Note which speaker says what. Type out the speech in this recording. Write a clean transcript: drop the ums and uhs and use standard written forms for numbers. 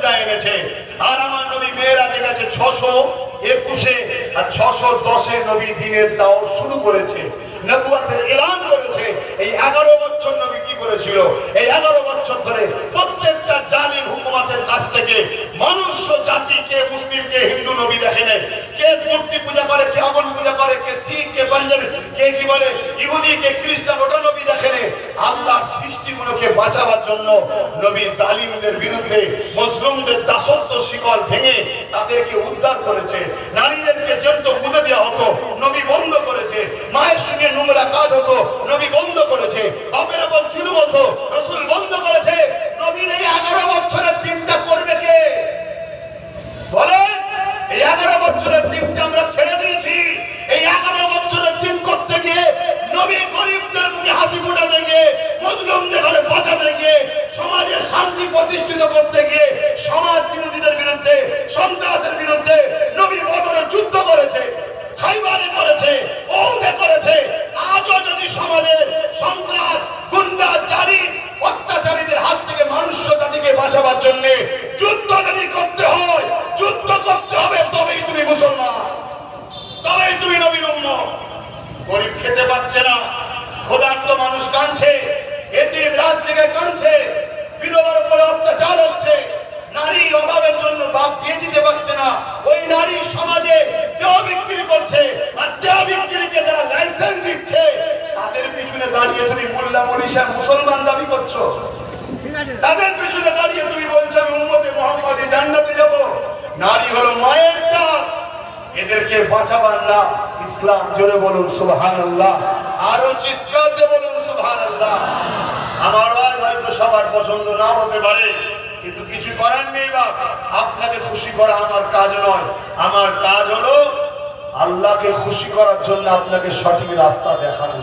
Speaker 1: বিরোধিতা এনেছে। আর আমার নবী মেরাজে গেছে 621 আর 610 নবী দ্বীনের দাওয়াত শুরু করেছে, নবুয়তের এলান করেছে। এই 11 বছর নবী কি করেছিল? এই 11 বছর ধরে প্রত্যেকটা জালিম হুকুমতের কাছ থেকে মনুষ্য জাতিকে, মুসলিমকে হিন্দু নবী দেখেন, কে মূর্তি পূজা করে, কে আগুন পূজা করে, কে শিখ, কে পাঞ্জাবি, কে কি বলে ইহুদি, কে খ্রিস্টান, ওটা নবী দেখেন। আল্লাহর সৃষ্টিগুলোকে বাঁচাবার জন্য নবী জালিমদের বিরুদ্ধে মুসলিমদের দাসত্ব শিকল ভেঙে তাদেরকে উদ্ধার করেছে। নারীদেরকে জ্যান্ত পুঁতে দেওয়া হতো, নবী বন্ধ করেছে। মায়ের সঙ্গে নোংরা কাজ হতো, নবী বন্ধ করেছে। বাপের উপর জুলুম হতো, রাসূল বন্ধ করেছে। নবীর এই 11 বছরের দিনটা করবে কে বলেন? এই 11 বছরের দিনটা আমরা ছেড়ে দিয়েছি। এই 11 বছরের দিন করতে গিয়ে নবী গরিবদের মুখে হাসি ফোটাতে গিয়ে, মুসলিমদের ঘরে বাঁচাতে গিয়ে, সমাজে শান্তি প্রতিষ্ঠিত করতে গিয়ে, সমাজ বিরোধীদের বিরুদ্ধে, সন্ত্রাসের বিরুদ্ধে নবী বদরে যুদ্ধ করেছে, খাইবারে করেছে, ওহুদে করেছে। আজও যদি সমাজে সন্ত্রাস, গুন্ডা, জালিম, অত্যাচারীদের হাত থেকে মানুষ জাতিকে বাঁচাবার জন্য যুদ্ধ যদি করতে হয়, যুদ্ধ করতে হবে, তবেই তুমি মুসলমান, তবেই তুমি নবীর উম্মত। গরিব খেতে পাচ্ছে না, ক্ষুধার্ত মানুষ কাঁদছে, এতিম রাত জেগে কাঁদছে, বিধবার উপরে অত্যাচার হচ্ছে, নারী অভাবের জন্য বাপ বিয়ে দিতে পারছে না, ওই নারী সমাজে দেহ বিক্রি করছে। আর দেহ বিক্রিকে যারা লাইসেন্স দিচ্ছে তাদের পিছনে দাঁড়িয়ে তুমি মোল্লা মনীষা মুসলমান দাবি করছো। তাদের পিছনে দাঁড়িয়ে তুমি বলছো আমি উম্মতে মুহাম্মাদি জান্নাতে যাব। নারী হলো মায়ের জাত, এদেরকে বাঁচাবার না ইসলাম। জোরে বলুন সুবহানাল্লাহ, আরো চিৎকার দিয়ে বলুন সুবহানাল্লাহ। আমার আওয়াজ হয়তো সবার পছন্দ নাও হতে পারে, কিন্তু কিছু করার নেই বাপ। আপনাকে খুশি করা আমার কাজ নয়, আমার কাজ হলো আল্লাহকে খুশি করার জন্য আপনাকে সঠিক রাস্তা দেখানো।